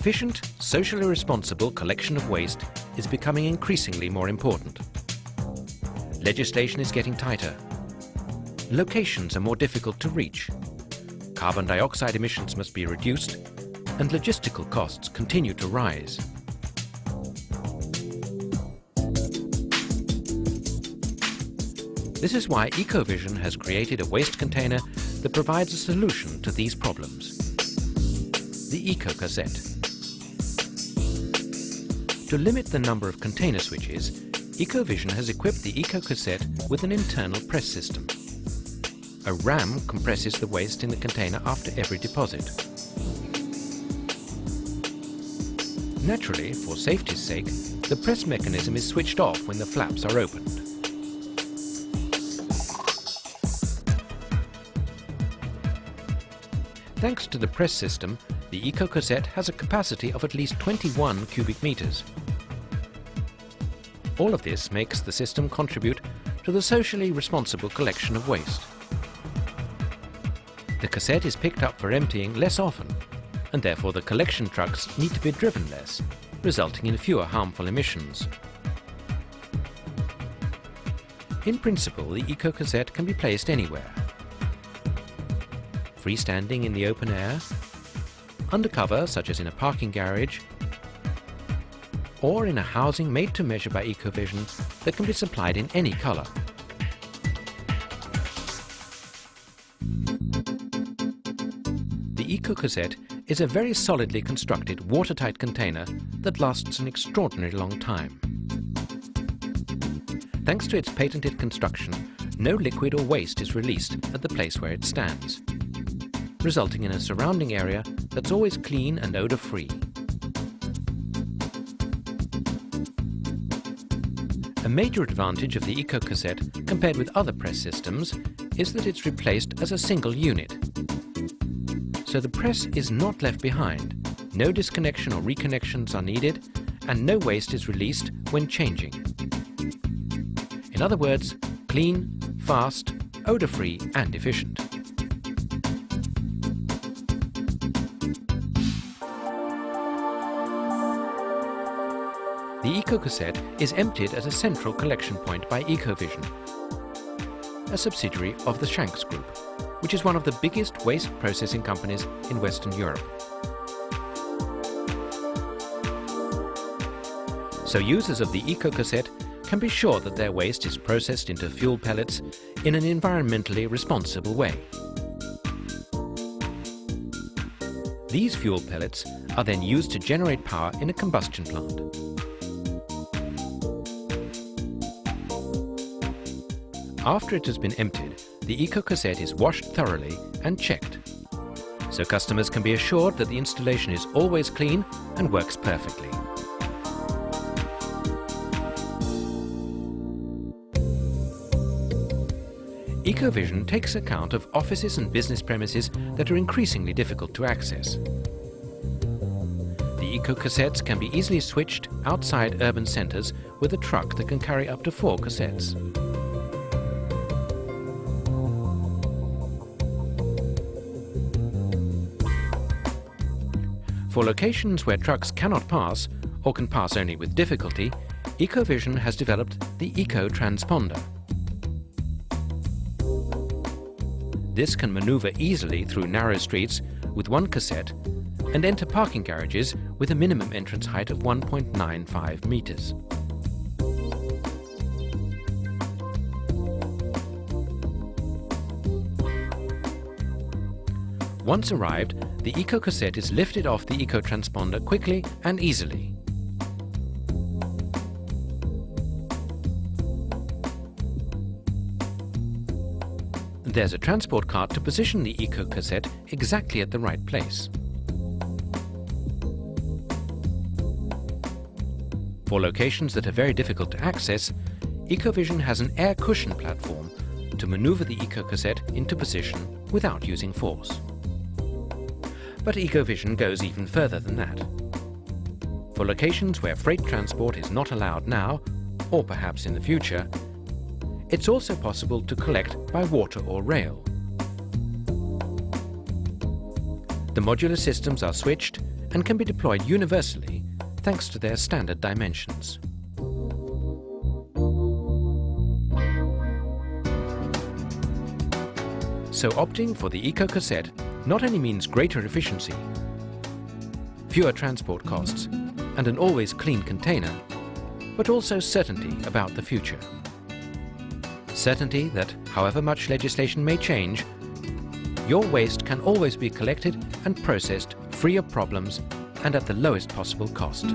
efficient, socially responsible collection of waste is becoming increasingly more important. Legislation is getting tighter. Locations are more difficult to reach. Carbon dioxide emissions must be reduced, and logistical costs continue to rise. This is why EcoVision has created a waste container that provides a solution to these problems. The EcoCassette. To limit the number of container switches, EcoVision has equipped the EcoCassette with an internal press system. A ram compresses the waste in the container after every deposit. Naturally, for safety's sake, the press mechanism is switched off when the flaps are opened. Thanks to the press system, the EcoCassette has a capacity of at least 21 cubic meters. All of this makes the system contribute to the socially responsible collection of waste. The cassette is picked up for emptying less often, and therefore the collection trucks need to be driven less, resulting in fewer harmful emissions. In principle, the EcoCassette can be placed anywhere. Freestanding in the open air, undercover such as in a parking garage, or in a housing made to measure by EcoVision that can be supplied in any colour. The EcoCassette is a very solidly constructed watertight container that lasts an extraordinarily long time. Thanks to its patented construction, no liquid or waste is released at the place where it stands, resulting in a surrounding area that's always clean and odour-free. A major advantage of the EcoCassette compared with other press systems is that it's replaced as a single unit. So the press is not left behind, no disconnection or reconnections are needed, and no waste is released when changing. In other words, clean, fast, odour-free and efficient. The EcoCassette is emptied at a central collection point by EcoVision, a subsidiary of the Shanks Group, which is one of the biggest waste processing companies in Western Europe. So users of the EcoCassette can be sure that their waste is processed into fuel pellets in an environmentally responsible way. These fuel pellets are then used to generate power in a combustion plant. After it has been emptied, the EcoCassette is washed thoroughly and checked, so customers can be assured that the installation is always clean and works perfectly. EcoVision takes account of offices and business premises that are increasingly difficult to access. The EcoCassettes can be easily switched outside urban centres with a truck that can carry up to 4 cassettes. For locations where trucks cannot pass, or can pass only with difficulty, EcoVision has developed the Eco-transponder. This can manoeuvre easily through narrow streets with one cassette and enter parking garages with a minimum entrance height of 1.95 meters. Once arrived, the EcoCassette is lifted off the Eco-transponder quickly and easily. There's a transport cart to position the EcoCassette exactly at the right place. For locations that are very difficult to access, EcoVision has an air cushion platform to maneuver the EcoCassette into position without using force. But EcoVision goes even further than that. For locations where freight transport is not allowed now, or perhaps in the future, it's also possible to collect by water or rail. The modular systems are switched and can be deployed universally thanks to their standard dimensions. So opting for the EcoCassette not only means greater efficiency, fewer transport costs, and an always clean container, but also certainty about the future. Certainty that, however much legislation may change, your waste can always be collected and processed free of problems and at the lowest possible cost.